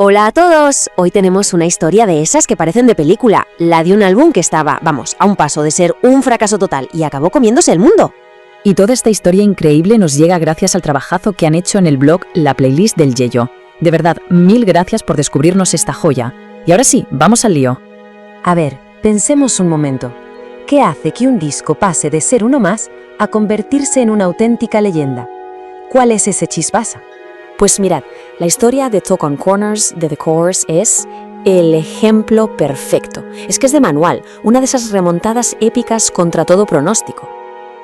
Hola a todos, hoy tenemos una historia de esas que parecen de película, la de un álbum que estaba, vamos, a un paso de ser un fracaso total y acabó comiéndose el mundo. Y toda esta historia increíble nos llega gracias al trabajazo que han hecho en el blog La Playlist del Yeyo. De verdad, mil gracias por descubrirnos esta joya. Y ahora sí, vamos al lío. A ver, pensemos un momento. ¿Qué hace que un disco pase de ser uno más a convertirse en una auténtica leyenda? ¿Cuál es ese chispaza? Pues mirad, la historia de Talk on Corners de The Corrs es el ejemplo perfecto. Es que es de manual, una de esas remontadas épicas contra todo pronóstico.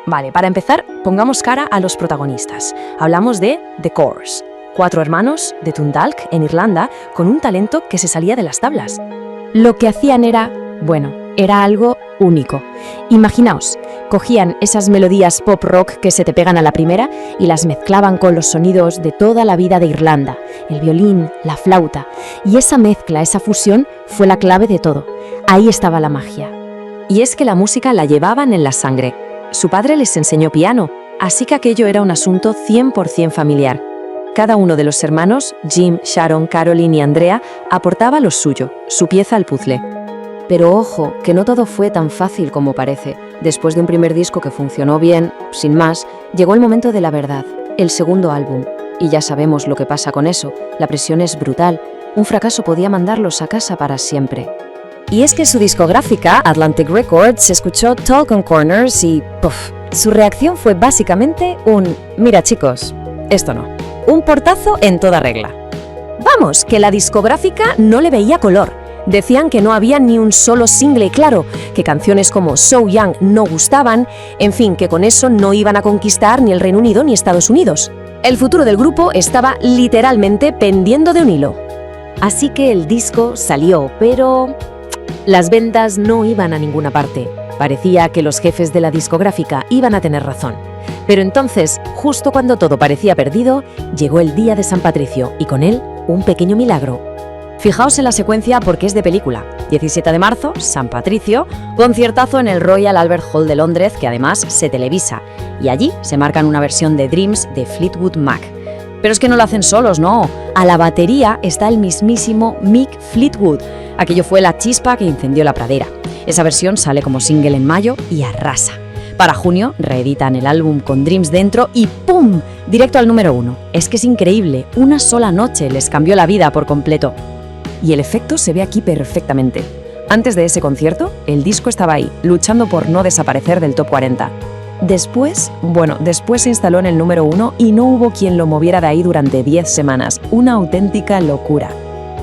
Vale, para empezar, pongamos cara a los protagonistas. Hablamos de The Corrs, 4 hermanos de Dundalk, en Irlanda, con un talento que se salía de las tablas. Lo que hacían era algo único. Imaginaos, cogían esas melodías pop rock que se te pegan a la primera y las mezclaban con los sonidos de toda la vida de Irlanda, el violín, la flauta, y esa mezcla, esa fusión fue la clave de todo. Ahí estaba la magia. Y es que la música la llevaban en la sangre. Su padre les enseñó piano, así que aquello era un asunto 100% familiar. Cada uno de los hermanos, Jim, Sharon, Caroline y Andrea, aportaba lo suyo, su pieza al puzzle. Pero ojo, que no todo fue tan fácil como parece. Después de un primer disco que funcionó bien, sin más, llegó el momento de la verdad, el segundo álbum. Y ya sabemos lo que pasa con eso, la presión es brutal. Un fracaso podía mandarlos a casa para siempre. Y es que su discográfica, Atlantic Records, escuchó Talk on Corners y ¡puf! Su reacción fue básicamente un «mira chicos, esto no». Un portazo en toda regla. Vamos, que la discográfica no le veía color. Decían que no había ni un solo single claro, que canciones como So Young no gustaban, en fin, que con eso no iban a conquistar ni el Reino Unido ni Estados Unidos. El futuro del grupo estaba literalmente pendiendo de un hilo. Así que el disco salió, pero las ventas no iban a ninguna parte. Parecía que los jefes de la discográfica iban a tener razón. Pero entonces, justo cuando todo parecía perdido, llegó el día de San Patricio y con él un pequeño milagro. Fijaos en la secuencia porque es de película. 17 de marzo, San Patricio, conciertazo en el Royal Albert Hall de Londres, que además se televisa. Y allí se marcan una versión de Dreams de Fleetwood Mac. Pero es que no lo hacen solos, no. A la batería está el mismísimo Mick Fleetwood. Aquello fue la chispa que incendió la pradera. Esa versión sale como single en mayo y arrasa. Para junio reeditan el álbum con Dreams dentro y ¡pum! Directo al número 1. Es que es increíble, una sola noche les cambió la vida por completo. Y el efecto se ve aquí perfectamente. Antes de ese concierto, el disco estaba ahí, luchando por no desaparecer del top 40. Después se instaló en el número 1 y no hubo quien lo moviera de ahí durante 10 semanas. Una auténtica locura.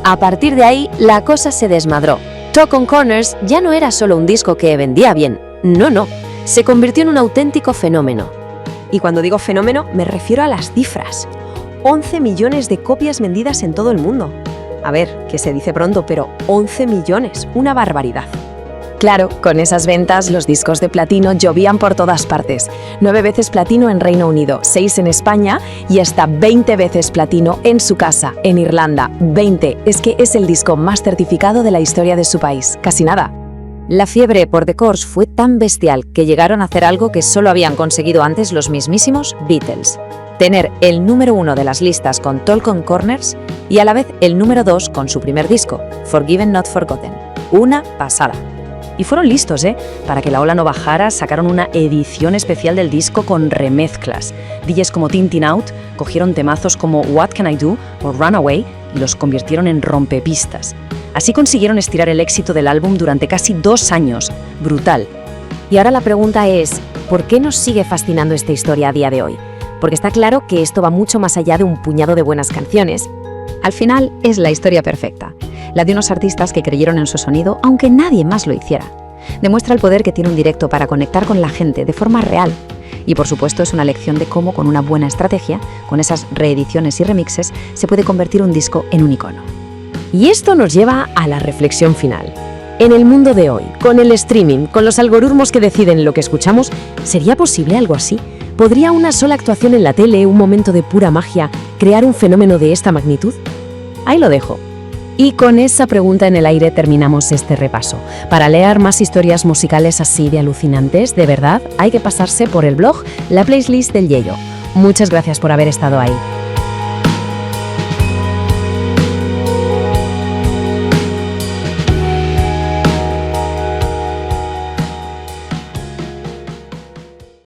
A partir de ahí, la cosa se desmadró. Talk on Corners ya no era solo un disco que vendía bien. No. Se convirtió en un auténtico fenómeno. Y cuando digo fenómeno, me refiero a las cifras. 11 millones de copias vendidas en todo el mundo. A ver, que se dice pronto, pero 11 millones, una barbaridad. Claro, con esas ventas los discos de platino llovían por todas partes. 9 veces platino en Reino Unido, 6 en España y hasta 20 veces platino en su casa, en Irlanda. 20, es que es el disco más certificado de la historia de su país, casi nada. La fiebre por The Corrs fue tan bestial que llegaron a hacer algo que solo habían conseguido antes los mismísimos Beatles. Tener el número 1 de las listas con Talk on Corners y a la vez el número 2 con su primer disco, Forgiven Not Forgotten. Una pasada. Y fueron listos, Para que la ola no bajara, sacaron una edición especial del disco con remezclas. DJs como Tintin Out cogieron temazos como What Can I Do o Runaway y los convirtieron en rompepistas. Así consiguieron estirar el éxito del álbum durante casi 2 años. Brutal. Y ahora la pregunta es, ¿por qué nos sigue fascinando esta historia a día de hoy? Porque está claro que esto va mucho más allá de un puñado de buenas canciones. Al final es la historia perfecta, la de unos artistas que creyeron en su sonido aunque nadie más lo hiciera. Demuestra el poder que tiene un directo para conectar con la gente de forma real. Y por supuesto es una lección de cómo con una buena estrategia, con esas reediciones y remixes, se puede convertir un disco en un icono. Y esto nos lleva a la reflexión final. En el mundo de hoy, con el streaming, con los algoritmos que deciden lo que escuchamos, ¿sería posible algo así? ¿Podría una sola actuación en la tele, un momento de pura magia, crear un fenómeno de esta magnitud? Ahí lo dejo. Y con esa pregunta en el aire terminamos este repaso. Para leer más historias musicales así de alucinantes, de verdad, hay que pasarse por el blog La Playlist del Yeyo. Muchas gracias por haber estado ahí.